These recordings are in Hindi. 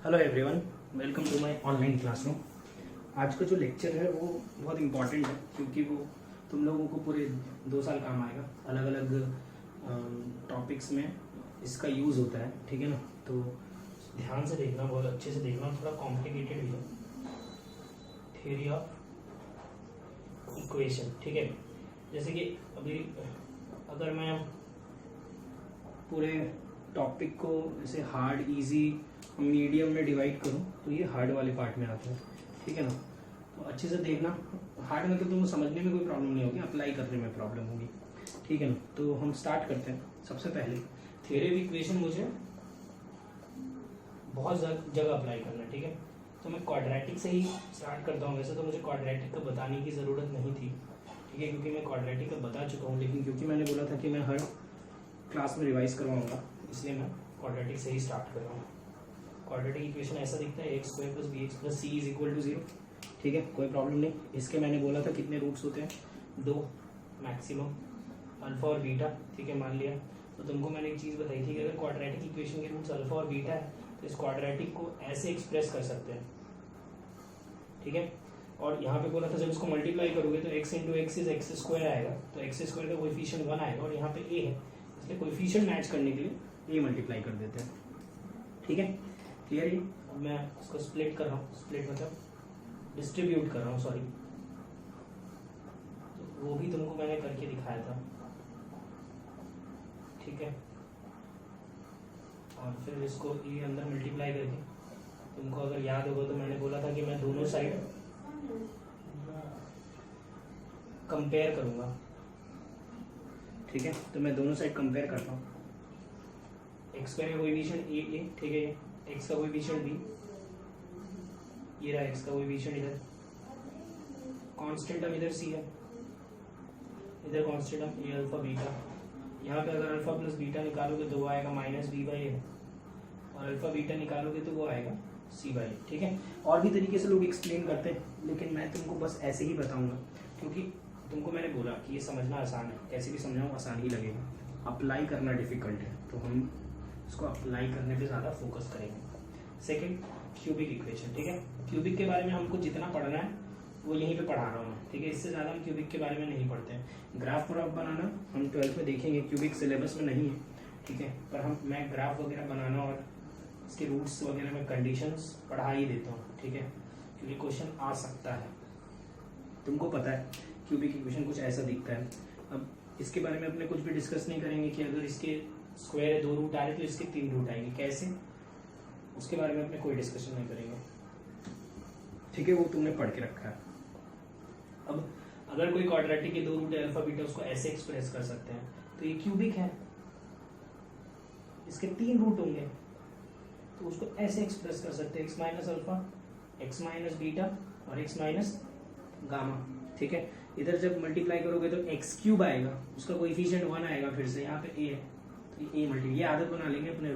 Hello everyone, welcome to my online classroom. आज का जो लेक्चर है वो बहुत इम्पॉर्टेंट है क्योंकि वो तुम लोगों को पूरे 2 साल काम आएगा। अलग अलग टॉपिक्स में इसका यूज़ होता है, ठीक है ना। तो ध्यान से देखना, बहुत अच्छे से देखना, थोड़ा कॉम्प्लिकेटेड भी है। थ्योरी ऑफ इक्वेशन, ठीक है। जैसे कि अभी अगर मैं पूरे टॉपिक को जैसे हार्ड, इजी, मीडियम में डिवाइड करूँ तो ये हार्ड वाले पार्ट में आता है, ठीक है ना। तो अच्छे से देखना। हार्ड मतलब तुमको समझने में कोई प्रॉब्लम नहीं होगी, अप्लाई करने में प्रॉब्लम होगी, ठीक है ना। तो हम स्टार्ट करते हैं। सबसे पहले थ्योरी ऑफ इक्वेशन मुझे बहुत जगह अप्लाई करना है, ठीक है। तो मैं क्वाड्रेटिक से ही स्टार्ट करता हूँ। वैसे तो मुझे क्वाड्रेटिक का बताने की ज़रूरत नहीं थी, ठीक है, क्योंकि मैं क्वाड्रेटिक का बता चुका हूँ। लेकिन क्योंकि मैंने बोला था कि मैं हर क्लास में रिवाइज करवाऊँगा, इसलिए मैं क्वाड्रेटिक से ही स्टार्ट कर रहा हूँ। क्वाड्रेटिक इक्वेशन ऐसा दिखता है, x square plus B x plus C is equal to 0, ठीक है, कोई प्रॉब्लम नहीं। इसके मैंने बोला था कितने रूट्स होते हैं, 2 मैक्सिमम, अल्फा और बीटा, ठीक है, मान लिया। तो तुमको मैंने एक चीज़ बताई थी कि अगर क्वाड्रेटिक इक्वेशन के रूट्स अल्फा और बीटा है तो इस क्वाड्रेटिक को ऐसे एक्सप्रेस कर सकते हैं, ठीक है। और यहाँ पे बोला था जब इसको मल्टीप्लाई करोगे तो x into x is x square आएगा, तो एक्स स्क्वायर का कोएफिशिएंट 1 आएगा और यहाँ पे a है, इसलिए कोएफिशिएंट मैच करने के लिए a मल्टीप्लाई कर देते हैं, ठीक है। क्लियर है। अब मैं इसको स्प्लिट कर रहा हूँ, स्प्लिट मतलब डिस्ट्रीब्यूट कर रहा हूँ, सॉरी। तो वो भी तुमको मैंने करके दिखाया था, ठीक है। और फिर इसको ये अंदर मल्टीप्लाई करके, तुमको अगर याद होगा तो मैंने बोला था कि मैं दोनों साइड कंपेयर करूंगा, ठीक है। तो मैं दोनों साइड कंपेयर करता हूँ। एक्स स्क्वायर का कोएफिशिएंट ए, ठीक है, एक्स का कोएफिशिएंट बी, ये रहा एक्स का कोएफिशिएंट इधर, कांस्टेंट टर्म इधर सी है, इधर कांस्टेंट टर्म ए अल्फा बीटा। यहाँ पे अगर अल्फा प्लस बीटा निकालोगे तो वो आएगा माइनस बी बाई ए, और अल्फा बीटा निकालोगे तो वो आएगा सी बाई ए, ठीक है। और भी तरीके से लोग एक्सप्लेन करते हैं, लेकिन मैं तुमको बस ऐसे ही बताऊंगा क्योंकि तुमको मैंने बोला कि ये समझना आसान है, कैसे भी समझाऊँ आसान ही लगेगा, अप्लाई करना डिफिकल्ट है। तो हम इसको अप्लाई करने पे ज़्यादा फोकस करेंगे। सेकंड, क्यूबिक इक्वेशन, ठीक है। क्यूबिक के बारे में हमको जितना पढ़ना है वो यहीं पे पढ़ा रहा हूँ मैं, ठीक है। इससे ज़्यादा हम क्यूबिक के बारे में नहीं पढ़ते हैं। ग्राफ व्राफ बनाना हम 12th में देखेंगे, क्यूबिक सिलेबस में नहीं है, ठीक है। पर मैं ग्राफ वगैरह बनाना और इसके रूट्स वगैरह में कंडीशंस पढ़ा ही देता हूँ, ठीक है, क्योंकि क्वेश्चन आ सकता है। तुमको पता है क्यूबिक इक्वेशन कुछ ऐसा दिखता है। अब इसके बारे में अपने कुछ भी डिस्कस नहीं करेंगे कि अगर इसके स्क्वायर है 2 रूट आ रहे तो इसके 3 रूट आएंगे कैसे, उसके बारे में अपने कोई डिस्कशन नहीं करेंगे, ठीक है, वो तुमने पढ़ के रखा है। अब अगर कोई क्वाड्रेटिक के 2 रूट है अल्फा बीटा, उसको ऐसे एक्सप्रेस कर सकते हैं, तो ये क्यूबिक है, इसके 3 रूट होंगे तो उसको ऐसे एक्सप्रेस कर सकते हैं, x minus alpha, x minus beta और एक्स माइनस गामा, ठीक है। इधर जब मल्टीप्लाई करोगे तो एक्स क्यूब आएगा, उसका कोएफिशिएंट 1 आएगा, फिर से यहाँ पे ए है तो ए मल्टी, ये आदत बना लेंगे अपने,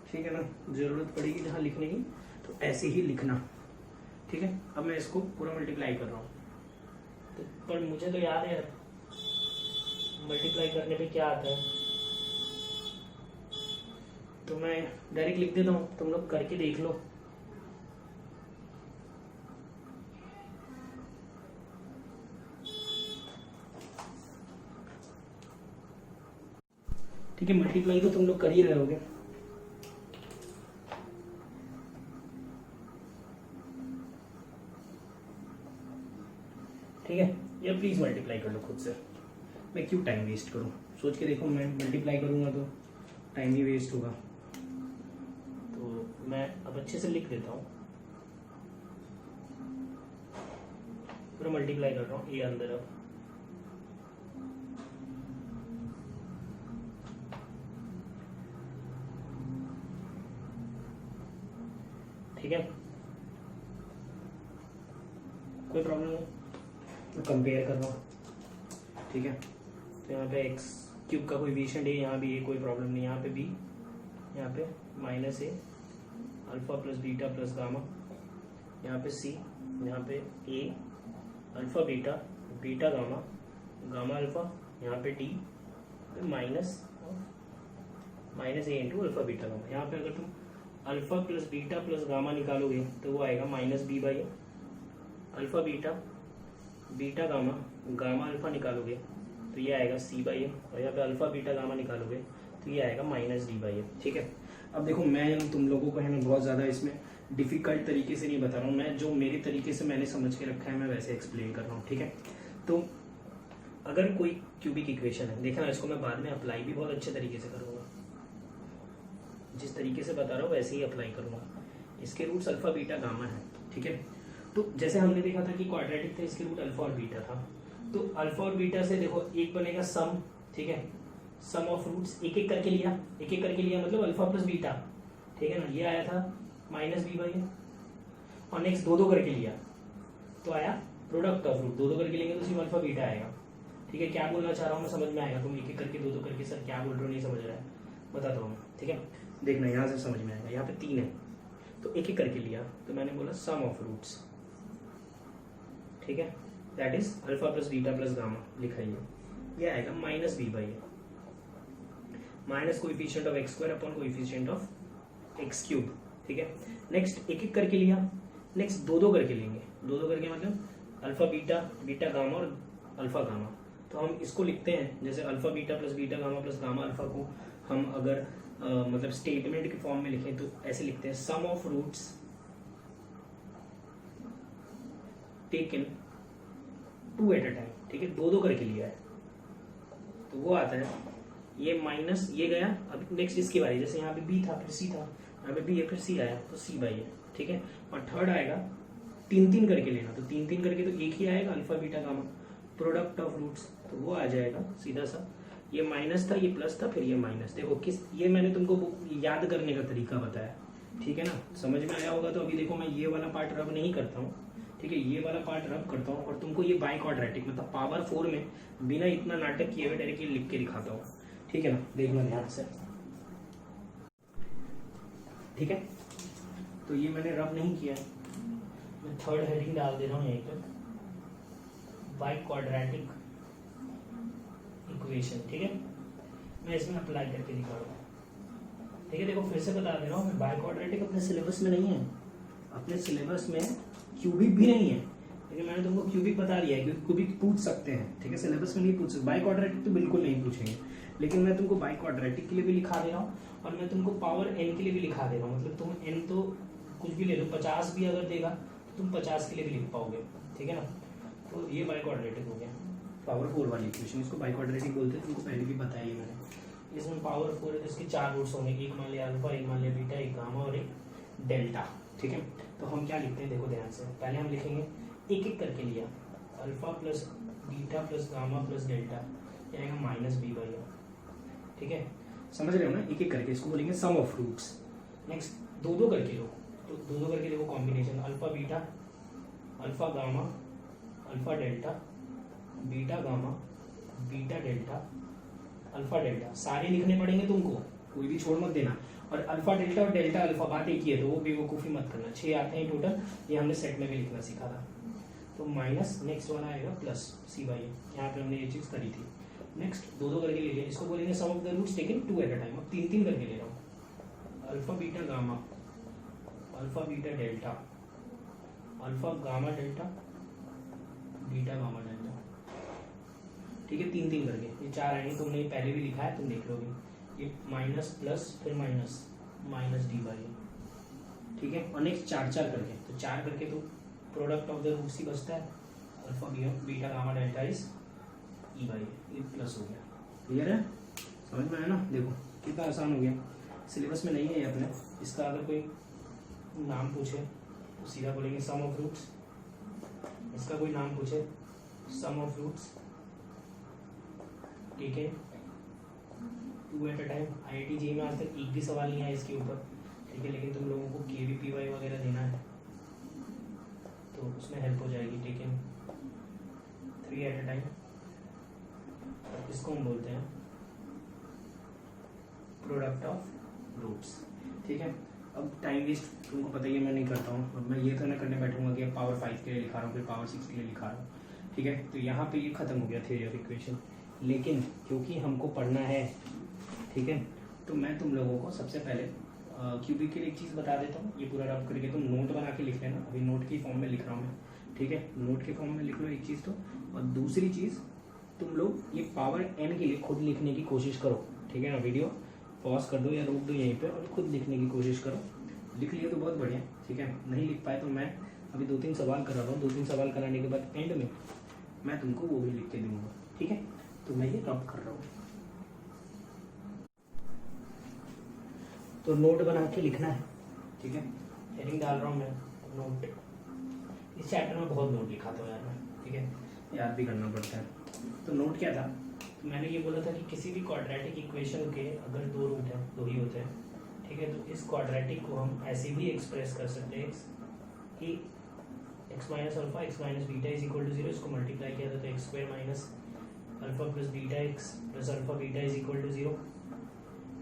ठीक है ना। जरूरत पड़ेगी जहाँ लिखने की तो ऐसे ही लिखना, ठीक है। अब मैं इसको पूरा मल्टीप्लाई कर रहा हूँ, तो पर मुझे तो याद है मल्टीप्लाई करने पे क्या आता है, तो मैं डायरेक्ट लिख देता हूँ, तुम लोग करके देख लो। ठीक है, मल्टीप्लाई तो तुम लोग कर ही रहे होगे, ठीक है। या प्लीज मल्टीप्लाई कर लो खुद से, मैं क्यों टाइम वेस्ट करूं। सोच के देखो, मैं मल्टीप्लाई करूंगा तो टाइम ही वेस्ट होगा। तो मैं अब अच्छे से लिख देता हूँ, पूरा मल्टीप्लाई कर रहा हूँ, ये अंदर अब, ठीक है, कोई प्रॉब्लम नहीं। मैं कंपेयर कर रहा हूँ, ठीक है। तो यहाँ पे एक्स क्यूब का कोएफिशिएंट है, यहाँ भी ए, कोई प्रॉब्लम नहीं। यहाँ पे बी, यहाँ पे minus A alpha plus beta plus gamma, यहाँ पे सी, यहाँ पे A alpha beta, beta gamma, gamma alpha, यहाँ पे D minus A into alpha beta gamma. यहाँ पे अगर तुम alpha plus beta plus gamma निकालोगे तो वो आएगा -b/a। Alpha beta, beta gamma, gamma alpha निकालोगे तो ये आएगा c/a। और यहाँ पे अल्फा बीटा गामा निकालोगे तो ये आएगा -d/a। ठीक है, अब देखो मैं तुम लोगों को है ना बहुत ज़्यादा इसमें डिफ़िकल्ट तरीके से नहीं बता रहा हूँ, मैं जो मेरे तरीके से मैंने समझ के रखा है मैं वैसे एक्सप्लेन कर रहा हूँ। ठीक है, तो अगर कोई क्यूबिक इक्वेशन है, देखना इसको मैं बाद में अप्लाई भी बहुत अच्छे तरीके से करूँगा, जिस तरीके से बता रहा हूँ वैसे ही अप्लाई करूँगा। इसके रूट्स अल्फा बीटा गामा है। ठीक है, तो जैसे हमने देखा था कि क्वाड्रेटिक था, इसके रूट अल्फा और बीटा था, तो अल्फा और बीटा से देखो एक बनेगा सम। ठीक है, सम ऑफ रूट्स एक एक करके लिया, एक एक करके लिया मतलब अल्फा प्लस बीटा। ठीक है ना, ये आया था -b/a। और नेक्स्ट दो दो करके लिया तो आया प्रोडक्ट ऑफ रूट, दो दो करके लेंगे तो सिर्फ अल्फा बीटा आएगा। ठीक है, क्या बोलना चाह रहा हूँ मैं समझ में आएगा? तुम एक एक करके दो दो करके सर क्या बोल रहे हो नहीं समझ रहा है, बताता हूँ मैं। ठीक है, देखना यहाँ से समझ में आएगा। यहाँ पे 3 है तो एक एक करके लिया तो मैंने बोला सम ऑफ रूट्स। ठीक है, that is alpha plus beta plus gamma लिखा ही है, ये आएगा -b/a, minus coefficient of x² upon coefficient of x³। ठीक है, नेक्स्ट एक एक करके लिया, नेक्स्ट दो दो करके लेंगे, दो दो करके मतलब अल्फा बीटा, बीटा गामा और अल्फा गामा। तो हम इसको लिखते हैं जैसे alpha beta plus beta gamma plus gamma alpha को हम अगर मतलब स्टेटमेंट के फॉर्म में लिखें तो ऐसे लिखते हैं sum of roots taken 2 at a time. ठीक है, दो दो करके लिया है तो वो आता है ये माइनस ये गया। अब नेक्स्ट इसकी बारी, जैसे यहाँ पे b था फिर c था, यहाँ पे b है फिर c आया तो c/a। ठीक है, और थर्ड आएगा 3 करके लेना, तो 3 करके तो एक ही आएगा alpha beta gamma, product of roots, तो वो आ जाएगा सीधा सा। ये माइनस था, ये प्लस था, फिर ये माइनस। देखो किस, ये मैंने तुमको याद करने का तरीका बताया। ठीक है ना, समझ में आया होगा। तो अभी देखो मैं ये वाला पार्ट रब नहीं करता हूँ। ठीक है, ये वाला पार्ट रब करता हूँ और तुमको ये बाई क्वाड्रेटिक मतलब पावर 4 में बिना इतना नाटक किए हुए डायरेक्टली लिख के दिखाता हूँ। ठीक है ना, देखना ध्यान से। ठीक है, तो ये मैंने रब नहीं किया, मैं थर्ड हेडिंग डाल दे रहा हूँ यहीं पर, बाई क्वाड्रेटिक इक्वेशन। ठीक है, मैं इसमें अप्लाई करके दिखा रहा हूँ। ठीक है, देखो फिर से बता दे रहा हूँ, मैं बाई क्वाड्रेटिक अपने सिलेबस में नहीं है, अपने सिलेबस में क्यूबिक भी नहीं है, लेकिन मैंने तुमको क्यूबिक बता दिया है क्योंकि क्यूबिक पूछ सकते हैं। ठीक है, सिलेबस में नहीं पूछ सकते, बाई क्वाड्रेटिक तो बिल्कुल नहीं पूछेंगे, लेकिन मैं तुमको बाई क्वाड्रेटिक के लिए भी लिखा दे रहा हूँ और मैं तुमको पावर n के लिए भी लिखा दे रहा हूँ। मतलब तुम n तो कुछ भी ले लो, 50 भी अगर देगा तो तुम 50 के लिए भी लिख पाओगे। ठीक है ना, तो ये बाई क्वाड्रेटिक हो गया, पावर 4 वाली इक्वेशन, इसको बाई क्वाड्रेटिक बोलते हैं, तुमको पहले भी बताया मैंने। इसमें पावर 4 है, इसके 4 रूट्स होंगे, एक मान लिया अल्फा, एक मान लिया बीटा, एक गामा और एक डेल्टा। ठीक है, तो हम क्या लिखते हैं देखो ध्यान से, पहले हम लिखेंगे एक एक करके लिया, alpha plus beta plus gamma plus delta, ये आएगा -b/a। ठीक है, समझ रहे हो ना, एक एक करके इसको बोलेंगे सम ऑफ रूट्स। नेक्स्ट दो दो करके लो, तो दो दो करके देखो combination, alpha beta, alpha gamma, alpha delta, beta gamma, beta delta, alpha delta, सारे लिखने पड़ेंगे तुमको, कोई भी छोड़ मत देना। और अल्फा डेल्टा और डेल्टा अल्फा बात एक ही है, तो वो बेवकूफ़ी मत करना, 6 आते हैं टोटल, ये हमने सेट में भी लिखना सीखा था। तो माइनस नेक्स्ट वाला आएगा प्लस c/a, यहाँ पे हमने ये चीज़ करी थी। नेक्स्ट दो दो करके ले लिया, इसको बोलेंगे sum of the roots taken 2 at a time. अब 3 करके ले रहा हूँ, alpha beta gamma, alpha beta delta, alpha gamma delta, beta gamma delta. ठीक है, 3 करके ये 4 आएंगे, तुमने ये पहले भी लिखा है, तुम देख लोगे, ये माइनस प्लस फिर माइनस -d/a। ठीक है, और नेक्स्ट 4 करके, तो 4 करके तो प्रोडक्ट ऑफ द रूट्स ही बचता है, alpha beta gamma delta is e/a, ये प्लस हो गया। क्लियर है, समझ में आया ना? देखो कितना आसान हो गया, सिलेबस में नहीं है ये अपने। इसका अगर कोई नाम पूछे तो सीधा बोलेंगे सम ऑफ रूट्स, इसका कोई नाम पूछे सम ऑफ रूट्स ठीक है 2 at a time. IIT JEE में आज तक एक भी सवाल नहीं आया इसके ऊपर, ठीक है, लेकिन तुम लोगों को KVPY वगैरह देना है तो उसमें हेल्प हो जाएगी। ठीक है, 3 एट अ टाइम, इसको हम बोलते हैं प्रोडक्ट ऑफ रूट्स। ठीक है, अब टाइम वेस्ट तुमको पता ही है मैं नहीं करता हूँ, अब मैं ये तो ना करने बैठूंगा कि पावर 5 के लिए लिखा रहा हूँ फिर पावर 6 के लिए लिखा रहा हूँ। ठीक है, तो यहाँ पे ये खत्म हो गया थ्योरी ऑफ इक्वेशन, लेकिन क्योंकि हमको पढ़ना है, ठीक है, तो मैं तुम लोगों को सबसे पहले क्यूबिक के लिए एक चीज़ बता देता हूँ, ये पूरा रफ करके तुम नोट बना के लिख लेना, अभी नोट की फॉर्म में लिख रहा हूँ मैं, ठीक है, नोट के फॉर्म में लिख लो एक चीज़ तो, और दूसरी चीज़ तुम लोग ये पावर n के लिए खुद लिखने की कोशिश करो, ठीक है ना, वीडियो पॉज कर दो या रोक दो यहीं पे और खुद लिखने की कोशिश करो, लिख लिया तो बहुत बढ़िया, ठीक है, नहीं लिख पाए तो मैं अभी 2-3 सवाल करा रहा हूँ, 2-3 सवाल कराने के बाद एंड में मैं तुमको वो भी लिख के दूंगा, ठीक है, तो मैं ये रब कर रहा हूँ। तो नोट बना के लिखना है, ठीक है, हेडिंग डाल रहा हूँ मैं नोट। इस चैप्टर में बहुत नोट लिखा था यार मैं, ठीक है, याद भी करना पड़ता है। तो नोट क्या था, तो मैंने ये बोला था कि किसी भी क्वाड्रेटिक इक्वेशन के अगर 2 रूट हैं, 2 ही होते हैं, ठीक है, तो इस क्वाड्रेटिक को हम ऐसे भी एक्सप्रेस कर सकते हैं कि x minus alpha x minus beta is equal to 0, इसको मल्टीप्लाई किया था तो x square minus alpha plus beta x plus alpha beta is equal to 0,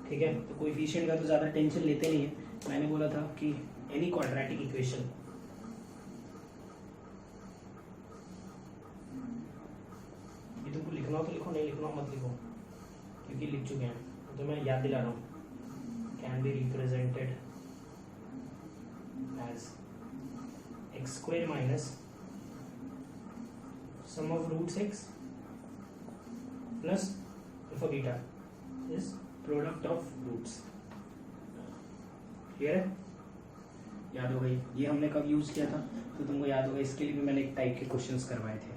ठीक है। तो कोएफिशिएंट का तो ज़्यादा टेंशन लेते नहीं है, मैंने बोला था कि एनी क्वाड्रेटिक इक्वेशन ये तुमको लिखना हो तो लिखो, नहीं लिखना हो मत लिखो, क्योंकि लिख चुके हैं, तो मैं याद दिला रहा हूँ, can be represented as x square minus sum of roots x plus alpha beta is product of roots. Clear है, याद हो गई, ये हमने कब यूज किया था तो तुमको याद होगा, इसके लिए भी मैंने एक टाइप के क्वेश्चंस करवाए थे,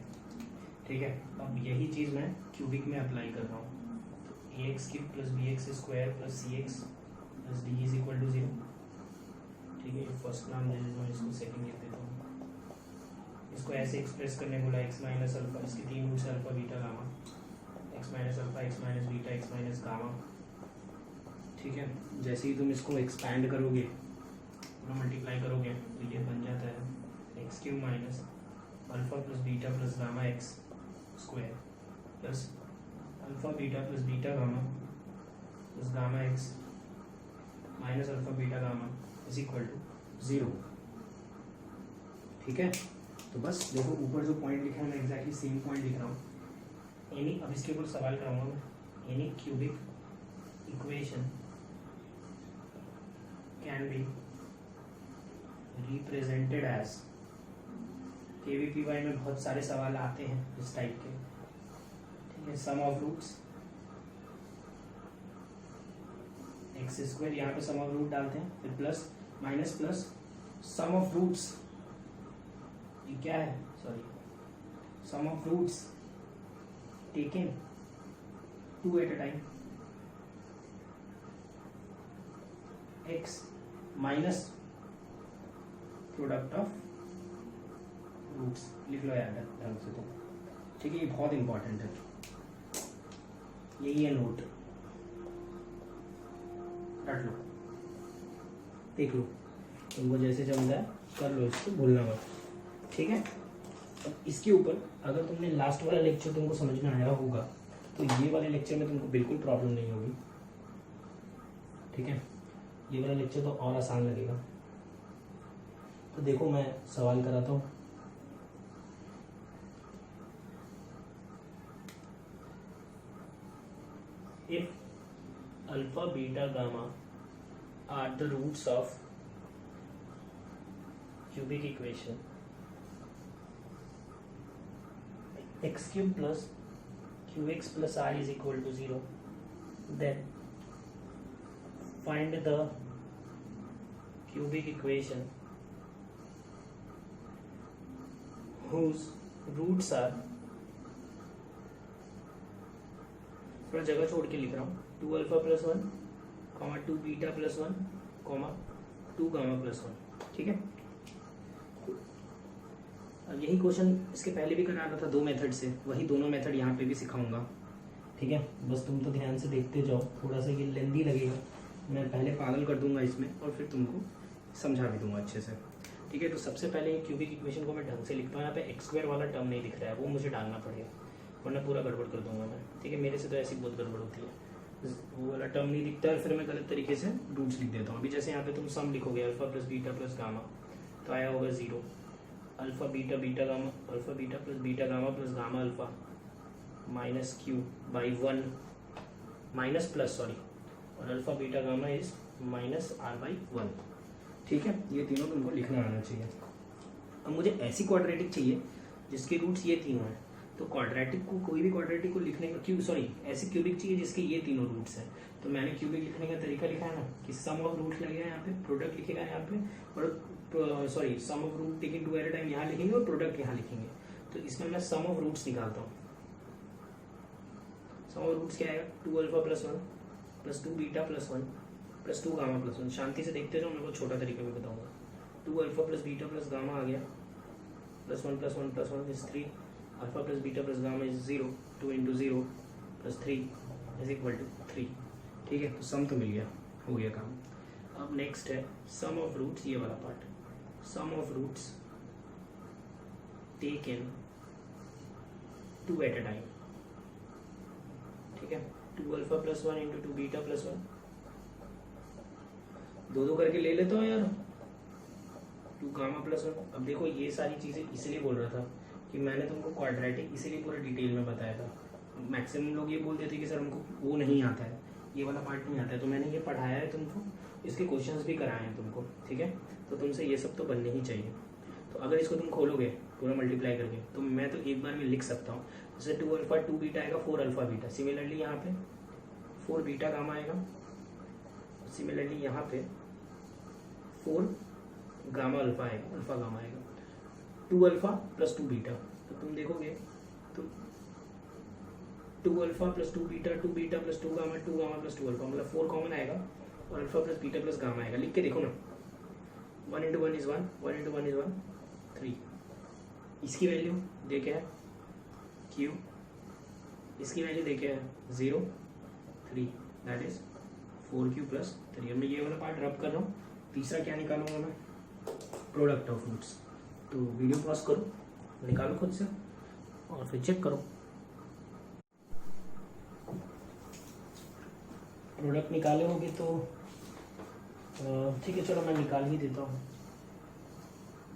ठीक है। अब यही चीज मैं क्यूबिक में अप्लाई कर रहा हूँ, तो A X cube plus B X square plus C X plus D is equal to 0, ठीक है, फर्स्ट नाम दे देता हूँ, इसको सेकंड लिख देता हूँ। इसको ऐसे एक्सप्रेस करने बोला x माइनस अल्फा, इसके 3 roots alpha beta gamma, x minus alpha x minus beta x minus gamma, ठीक है। जैसे ही तुम इसको एक्सपैंड करोगे, पूरा मल्टीप्लाई करोगे, तो ये बन जाता है x cube minus alpha plus beta plus gamma x square plus alpha beta plus beta gamma plus gamma x minus alpha beta gamma is equal to 0, ठीक है। तो बस देखो ऊपर जो पॉइंट लिखा है मैं एग्जैक्टली सेम पॉइंट लिख रहा हूँ, एनी, अब इसके ऊपर सवाल कराऊंगा मैं, any cubic equation can be represented as, KVPY में बहुत सारे सवाल आते हैं इस टाइप के, ठीक है, sum of roots x square, यहाँ पे सम ऑफ रूट डालते हैं, फिर plus minus plus sum of roots, ये क्या है, sorry, sum of roots taken 2 at a time, x minus product of roots, लिख लो यार ढंग से तो, ठीक है, ये बहुत इंपॉर्टेंट है, यही है नोट, रट लो, देख लो, तुमको जैसे समझा है कर लो, इसको भूलना मत, ठीक है। अब इसके ऊपर अगर तुमने लास्ट वाला लेक्चर तुमको समझ में आया होगा तो ये वाले लेक्चर में तुमको बिल्कुल प्रॉब्लम नहीं होगी, ठीक है, ये वाला लेक्चर तो और आसान लगेगा। तो देखो मैं सवाल कराता हूँ, if alpha beta gamma are the roots of cubic equation x cube plus qx plus r is equal to 0, then find the cubic equation whose roots are, थोड़ा जगह छोड़ के लिख रहा हूँ, 2 alpha plus 1, 2 beta plus 1, 2 gamma plus 1, ठीक है। अब यही क्वेश्चन इसके पहले भी कराना था 2 मेथड से, वही दोनों मेथड यहाँ पे भी सिखाऊंगा, ठीक है, बस तुम तो ध्यान से देखते जाओ, थोड़ा सा ये लेंदी लगेगा, मैं पहले पागल कर दूंगा इसमें और फिर तुमको समझा भी दूंगा अच्छे से, ठीक है। तो सबसे पहले क्यूबिक इक्वेशन को मैं ढंग से लिखता हूँ, यहाँ पे एक्स स्क्वायर वाला टर्म नहीं दिख रहा है, वो मुझे डालना पड़ेगा, वरना पूरा गड़बड़ कर दूंगा मैं, ठीक है, मेरे से तो ऐसी बहुत गड़बड़ होती है, वो वाला टर्म नहीं दिखता है, फिर मैं गलत तरीके से रूट्स लिख देता हूँ। अभी जैसे यहाँ पे तुम सम लिखोगे alpha plus beta plus gamma, तो आया होगा 0, alpha beta beta gamma, alpha beta plus beta gamma plus gamma alpha minus Q by 1 minus plus sorry, और alpha beta gamma is minus R by one. ठीक है, ये तीनों तुमको लिखना आना चाहिए। अब मुझे ऐसी क्वाड्रेटिक चाहिए जिसके रूट्स ये तीनों हैं, तो क्वाड्रेटिक को, कोई भी क्वाड्रेटिक को लिखने का ऐसी क्यूबिक चाहिए जिसके ये तीनों रूट्स हैं। तो मैंने क्यूबिक लिखने का तरीका लिखा है ना कि सम ऑफ रूट लगेगा यहाँ पे, प्रोडक्ट लिखेगा यहाँ पे, और sum of root taking two at a time यहाँ लिखेंगे और प्रोडक्ट यहाँ लिखेंगे। तो इसमें मैं सम ऑफ रूट्स निकालता हूँ। सम ऑफ रूट्स क्या आएगा, 2 alpha plus 1 plus 2 beta plus 1 plus 2 gamma plus 1। शांति से देखते जाओ, मैं को छोटा तरीके में बताऊंगा। 2 alpha plus beta plus gamma आ गया, plus 1 plus 1 plus 1 is 3, alpha plus beta plus gamma is 0, 2 into 0 plus 3 is equal to 3। ठीक है, तो सम तो मिल गया, हो गया काम। अब नेक्स्ट है सम ऑफ रूट्स, ये वाला part. Sum of roots taken 2 at a time. ठीक है, 2 alpha plus 1 into 2 beta plus 1, दो करके ले लेता हूँ यार, 2 गामा प्लस 1। अब देखो ये सारी चीज़ें इसलिए बोल रहा था कि मैंने तुमको क्वाड्रेटिक इसीलिए पूरा डिटेल में बताया था। मैक्सिमम लोग ये बोलते थे कि सर हमको वो नहीं आता है, ये वाला पार्ट नहीं आता है, तो मैंने ये पढ़ाया है तुमको, इसके क्वेश्चंस भी कराए हैं तुमको। ठीक है, तो तुमसे ये सब तो बनने ही चाहिए। तो अगर इसको तुम खोलोगे पूरा मल्टीप्लाई करके, तो मैं तो एक बार में लिख सकता हूँ। जैसे 2 अल्फा 2 बीटा आएगा 4 अल्फा बीटा, सिमिलरली यहाँ पे 4 बीटा गामा आएगा, सिमिलरली यहाँ पे 4 गामा अल्फा आएगा, अल्फा गामा आएगा। 2 अल्फा प्लस 2 बीटा, तो तुम देखोगे तो 2 alpha plus 2 beta, 2 beta plus 2 gamma, 2 gamma plus 2 alpha, मतलब 4 कॉमन आएगा और alpha plus beta plus gamma आएगा। लिख के देखो ना, 1 इंटू 1 इज 1, 1 इंटू 1 इज 1, 3। इसकी वैल्यू देखे है क्यू, इसकी वैल्यू देखे है 0, 3, दैट इज 4q प्लस 3। अब मैं ये वाला पार्ट रब कर रहा हूँ। तीसरा क्या निकालूंगा मैं, प्रोडक्ट ऑफ रूट्स। तो वीडियो पॉज करो, निकालो खुद से और फिर चेक करो। प्रोडक्ट निकाले होगे तो ठीक है, चलो मैं निकाल ही देता हूँ।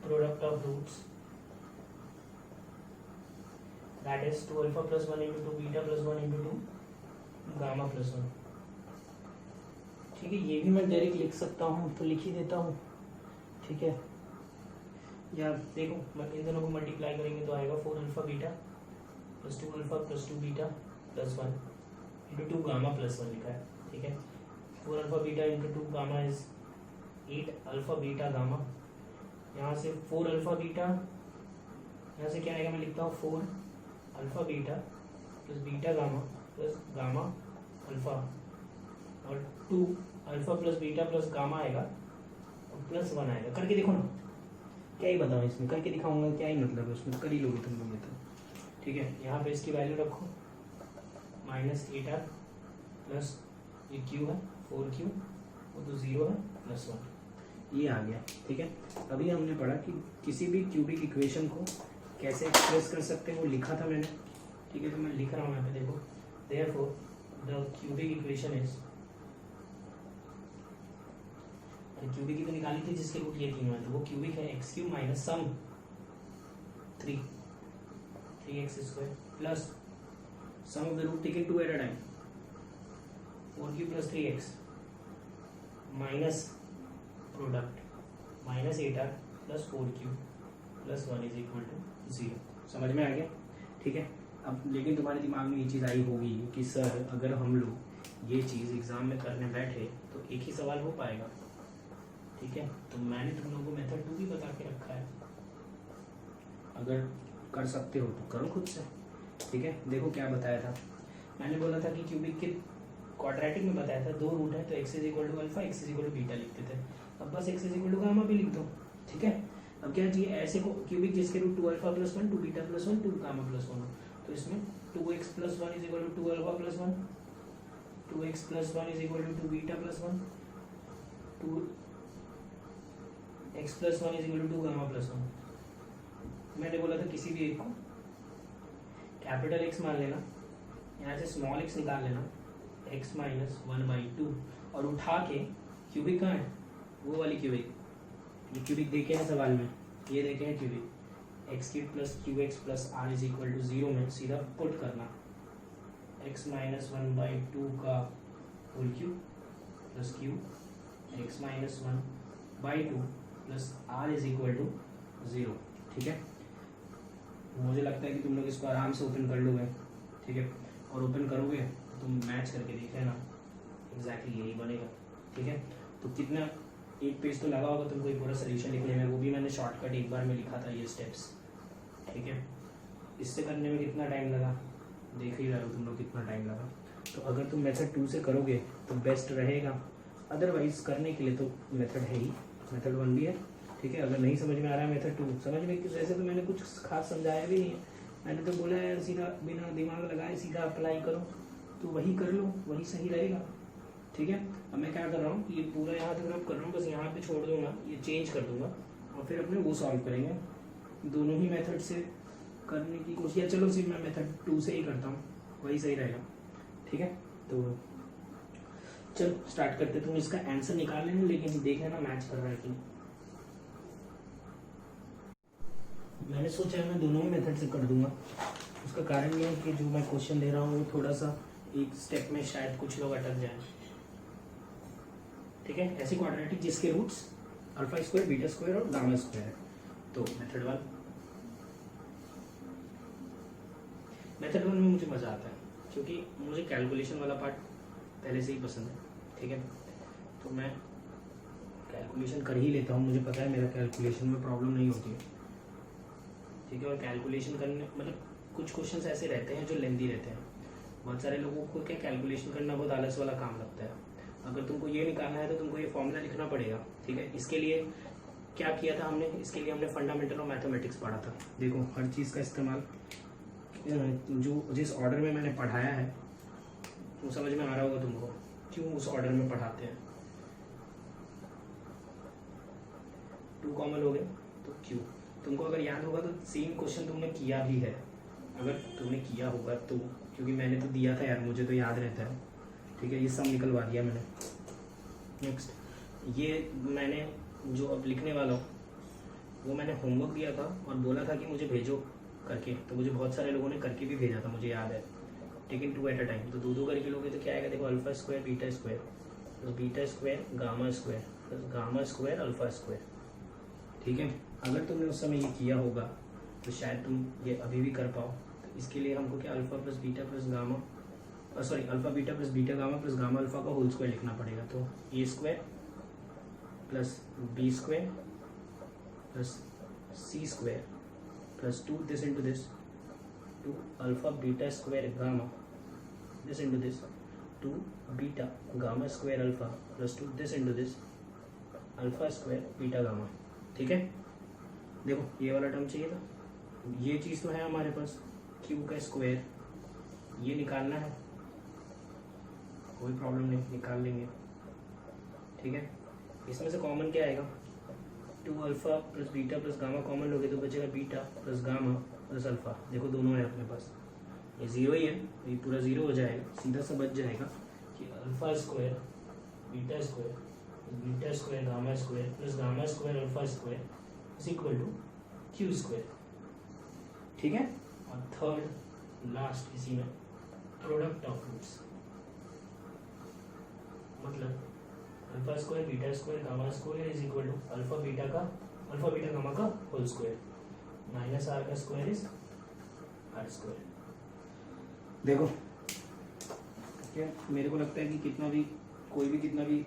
Product of roots that is 2 alpha plus 1 into 2 beta plus 1 into 2 gamma plus 1। ठीक है, ये भी मैं डायरेक्ट लिख सकता हूँ, तो लिख ही देता हूँ। ठीक है, या देखो इन दोनों को मल्टीप्लाई करेंगे तो आएगा 4 alpha beta plus 2 alpha plus 2 beta plus 1 into 2 gamma plus 1 लिखा है। ठीक है, 4 alpha beta into 2 gamma is 8 alpha beta gamma. यहाँ से 4 अल्फा बीटा, यहाँ से क्या आएगा, मैं लिखता हूँ 4 alpha beta plus beta gamma plus gamma alpha, और 2 alpha plus beta plus gamma आएगा और प्लस 1 आएगा। करके देखो ना, क्या ही बताऊँ इसमें, करके दिखाऊंगा, क्या ही मतलब है उसमें, कर ही लोगे तुम लोग ये तो। ठीक है, यहाँ पे इसकी वैल्यू रखो -8r प्लस ये क्यू है 4q, वो तो 0 है प्लस 1, ये आ गया। ठीक है, अभी हमने पढ़ा कि किसी भी क्यूबिक इक्वेशन को कैसे एक्सप्रेस कर सकते हैं, वो लिखा था मैंने। ठीक है, तो मैं लिख रहा हूँ यहाँ पे, देखो therefore the cubic equation is, cubic की तो निकाली थी जिसके रूट ये तीनों है, तो वो क्यूबिक है x³ minus sum 3x square plus sum of the root taken 2 at a time 4q plus 3x minus product -8r plus 4q plus 1 is equal to 0। समझ में आ गया? ठीक है, अब लेकिन तुम्हारे दिमाग में ये चीज़ आई होगी कि सर अगर हम लोग ये चीज़ एग्जाम में करने बैठे तो एक ही सवाल हो पाएगा। ठीक है, तो मैंने तुम लोगों को मेथड 2 भी बता के रखा है, अगर कर सकते हो तो करो खुद से। ठीक है, देखो क्या बताया था मैंने, बोला था कि क्यूबिक के क्वाड्रेटिक में बताया था 2 रूट है तो x is equal to alpha, x is equal to beta लिखते थे। अब बस x is equal to gamma भी लिख दो। ठीक है, अब क्या चाहिए, ऐसे को क्यूबिक जिसके root 2 alpha plus 1, 2 beta plus 1, 2 gamma plus 1, तो इसमें 2x plus 1 is equal to 2 alpha plus 1, 2x plus 1 is equal to 2 beta plus 1, 2x plus 1 is equal to 2 gamma plus 1। मैंने बोला था किसी भी एक को कैपिटल X मान लेना, यहाँ से स्मॉल x निकाल लेना, x माइनस 1/2, और उठा के क्यूबिक कहाँ है, वो वाली क्यूबिक, ये क्यूबिक देखे हैं सवाल में, ये देखे हैं cubic, x³ plus qx plus r is equal to 0 में सीधा पुट करना, x माइनस 1/2 का whole cube plus q x minus 1 by 2 plus R is equal to 0। ठीक है, मुझे लगता है कि तुम लोग इसको आराम से ओपन कर लोगे। ठीक है, और ओपन करोगे तो तुम मैच करके देख लेना, एग्जैक्टली यही बनेगा। ठीक है, तो कितना एक पेज तो लगा होगा तुमको ये पूरा सोल्यूशन लिखने में, वो भी मैंने शॉर्टकट एक बार में लिखा था ये स्टेप्स। ठीक है, इससे करने में कितना टाइम लगा देख ही रहे हो तुम लोग कितना टाइम लगा। तो अगर तुम मेथड 2 से करोगे तो बेस्ट रहेगा, अदरवाइज करने के लिए तो मेथड है ही, मेथड 1 भी है। ठीक है, अगर नहीं समझ में आ रहा है मेथड 2 समझ में, किस वैसे तो मैंने कुछ खास समझाया भी नहीं है, मैंने तो बोला है सीधा बिना दिमाग लगाए सीधा अप्लाई करो, तो वही कर लो, वही सही रहेगा। ठीक है, अब मैं क्या कर रहा हूँ, ये पूरा यहाँ तक रब कर रहा हूँ, बस यहाँ पे छोड़ दूंगा, ये चेंज कर दूंगा और फिर अपने वो सॉल्व करेंगे। दोनों ही मेथड से करने की कोशिश, या चलो सिर्फ मैं मेथड 2 से ही करता हूँ, वही सही रहेगा। ठीक है, तो चलो स्टार्ट करते। तुम इसका आंसर निकाल लेना, लेकिन देख लेना मैच कर रहा है कि नहीं। मैंने सोचा मैं दोनों ही मेथड से कर दूंगा, उसका कारण ये है कि जो मैं क्वेश्चन दे रहा हूँ वो थोड़ा सा एक स्टेप में शायद कुछ लोग अटक जाए। ठीक है, ऐसी क्वाड्रेटिक जिसके roots alpha square, beta square और गामा स्क्वायर है। तो मेथड 1 में मुझे मज़ा आता है क्योंकि मुझे कैलकुलेशन वाला पार्ट पहले से ही पसंद है। ठीक है, तो मैं कैलकुलेशन कर ही लेता हूँ, मुझे पता है मेरा कैलकुलेशन में प्रॉब्लम नहीं होती है। ठीक है, और कैलकुलेशन करने मतलब कुछ क्वेश्चंस ऐसे रहते हैं जो लेंदी रहते हैं, बहुत सारे लोगों को क्या कैलकुलेशन करना बहुत आलस वाला काम लगता है। अगर तुमको ये निकालना है तो तुमको ये फॉर्मूला लिखना पड़ेगा। ठीक है, इसके लिए क्या किया था हमने, इसके लिए हमने फंडामेंटल ऑफ मैथमेटिक्स पढ़ा था। देखो हर चीज़ का इस्तेमाल जो जिस ऑर्डर में मैंने पढ़ाया है वो समझ में आ रहा होगा तुमको, क्यों उस ऑर्डर में पढ़ाते हैं। 2 कॉमन हो गए तो क्यों, तुमको अगर याद होगा तो सेम क्वेश्चन तुमने किया भी है, अगर तुमने किया होगा तो, क्योंकि मैंने तो दिया था यार, मुझे तो याद रहता है। ठीक है, ये सब निकलवा दिया मैंने। नेक्स्ट, ये मैंने जो अब लिखने वाला हूँ वो मैंने होमवर्क दिया था और बोला था कि मुझे भेजो करके, तो मुझे बहुत सारे लोगों ने करके भी भेजा था, मुझे याद है। लेकिन 2 एट अ टाइम, तो 2 करके लोगे तो क्या आएगा, देखो alpha square beta square plus beta square gamma square plus gamma square alpha square. ठीक है, अगर तुमने उस समय ये किया होगा तो शायद तुम ये अभी भी कर पाओ। तो इसके लिए हमको क्या alpha plus beta plus gamma, sorry alpha beta plus beta gamma plus gamma alpha का होल स्क्वायर लिखना पड़ेगा। तो A square plus B square plus C square plus 2 this into this 2 alpha beta square gamma this into this 2 beta gamma square alpha plus 2 this into this alpha square beta gamma. ठीक है, देखो ये वाला टर्म चाहिए था, ये चीज़ तो है हमारे पास, क्यू का स्क्वायर ये निकालना है, कोई प्रॉब्लम नहीं, निकाल लेंगे। ठीक है, इसमें से कॉमन क्या आएगा, 2 alpha plus beta plus gamma common लोगे तो बचेगा beta plus gamma plus alpha. देखो दोनों है अपने पास, ये 0 ही है, ये पूरा 0 हो जाएगा, सीधा सा बच जाएगा कि alpha square beta square gamma square plus gamma square alpha square is equal to Q square. ठीक है, और थर्ड लास्ट इसी में प्रोडक्ट ऑफ रूट्स, मतलब alpha square beta square gamma square is equal to alpha beta gamma का होल स्क्वायर माइनस आर का स्क्वायर इज आर स्क्वायर। देखो क्या मेरे को लगता है कि कितना भी कोई भी कितना भी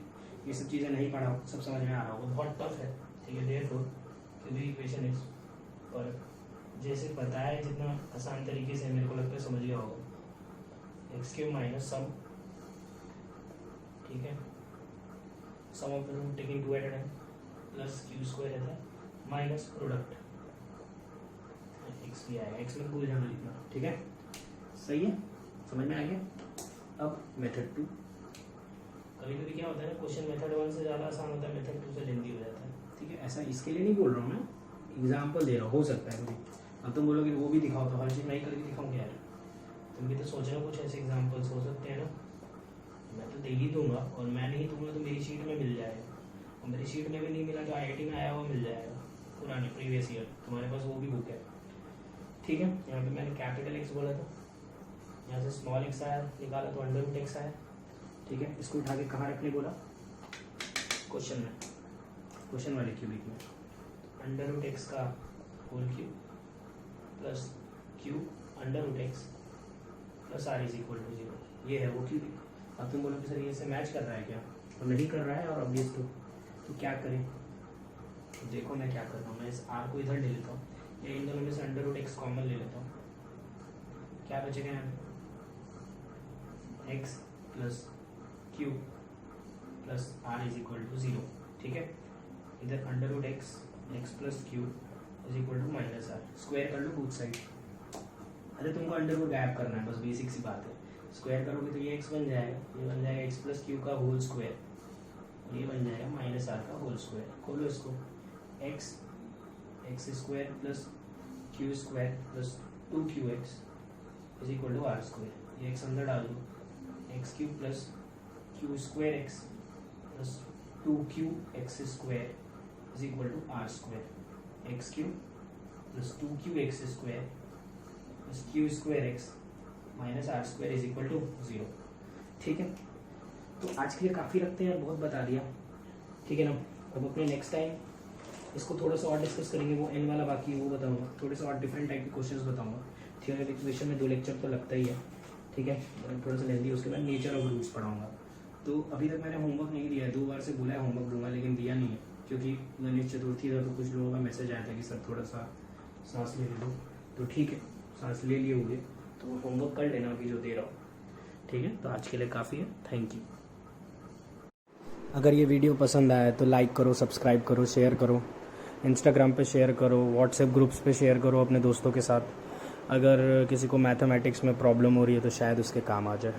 ये सब चीज़ें नहीं पढ़ा हो, सब समझ में आ रहा होगा, बहुत टफ है। ठीक है, देयरफॉर क्योंकि इक्वेशन इज, और जैसे बताया जितना आसान तरीके से मेरे को लगता है समझ गया होगा। एक्स क्यूब माइनस सम, ठीक है, sum of the root taking 2 at a time plus Q square रहता है माइनस प्रोडक्ट एक्स भी आएगा, एक्स में भूल जाना लिखना। ठीक है, सही है, समझ में आ गया। अब मेथड 2, कभी कभी क्या होता है ना, क्वेश्चन मेथड 1 से ज़्यादा आसान होता है, मेथड 2 से लेंदी हो जाता है। ठीक है, ऐसा इसके लिए नहीं बोल रहा हूँ मैं, एग्जाम्पल दे रहा हूँ, हो सकता है कभी। अब तुम बोलोगे वो भी दिखाओ, तो हर चीज़ मैं ही करके दिखाऊँ यार, तुम भी तो सोच रहे हो कुछ ऐसे एग्जाम्पल्स हो सकते हैं ना। मैं तो दे ही दूंगा, और मैं नहीं दूंगा तो मेरी शीट में मिल जाएगा, और मेरी शीट में भी नहीं मिला तो IIT में आया हुआ मिल जाएगा, पुराने प्रीवियस ईयर, तुम्हारे पास वो भी बुक है। ठीक है, यहाँ पे मैंने कैपिटल एक्स बोला था, यहाँ से स्मॉल एक्स आया, निकाला तो अंडर रूट एक्स आया। ठीक है, इसको उठा के कहाँ रखने बोला, क्वेश्चन वाले क्यूबिक में अंडर रूट एक्स का whole cube plus cube under root x plus R is equal to 0, ये है वो क्यूबिक। अब तुम बोलो कि सर ये से मैच कर रहा है क्या? तो नहीं कर रहा है, और ऑब्वियस तो क्या करें? तो देखो मैं क्या करता हूँ, मैं इस आर को इधर ले लेता हूँ, या इन दोनों में से अंडर रूट एक्स कॉमन ले लेता हूँ। क्या बचेगा यहाँ पे? X plus cube plus R is equal to 0, ठीक है। इधर under root x plus cube is equal to minus R, square कर लो बोथ साइड। अरे तुमको अंडर रूट गायब करना है, बस बेसिक सी बात है। स्क्वायर करोगे तो ये एक्स बन जाएगा, ये बन जाएगा एक्स प्लस क्यू का होल स्क्वायर, और ये बन जाएगा माइनस आर का होल स्क्वायर। खोलो इसको, x square plus Q square plus 2qx is equal to R square. ये एक्स अंदर डाल दो, x cube plus Q square x plus 2qx square is equal to R square. X cube plus 2qx square plus Q square x minus R square is equal to 0, ठीक है। तो आज के लिए काफ़ी रखते हैं, बहुत बता दिया, ठीक है ना। अब अपने नेक्स्ट टाइम इसको थोड़ा सा और डिस्कस करेंगे, वो एन वाला बाकी है वो बताऊंगा, थोड़े से और डिफरेंट टाइप के क्वेश्चंस बताऊंगा। थियोरी विषय में 2 लेक्चर तो लगता ही है, ठीक है, थोड़ा सा लेंदी। उसके बाद नेचर ऑफ रूट्स पढ़ाऊंगा। तो अभी तक मैंने होमवर्क नहीं दिया है, 2 बार से बोला है होमवर्क दूंगा, लेकिन दिया नहीं है, क्योंकि गणेश चतुर्थी था तो कुछ लोगों का मैसेज आया था कि सर थोड़ा सा सांस ले लो। तो ठीक है, सांस ले लिए होंगे तो होमवर्क कर लेना अभी जो दे रहा हूँ, ठीक है। तो आज के लिए काफ़ी है, थैंक यू। अगर ये वीडियो पसंद आया तो लाइक करो, सब्सक्राइब करो, शेयर करो, इंस्टाग्राम पे शेयर करो, व्हाट्सएप ग्रुप्स पे शेयर करो अपने दोस्तों के साथ। अगर किसी को मैथमेटिक्स में प्रॉब्लम हो रही है तो शायद उसके काम आ जाए।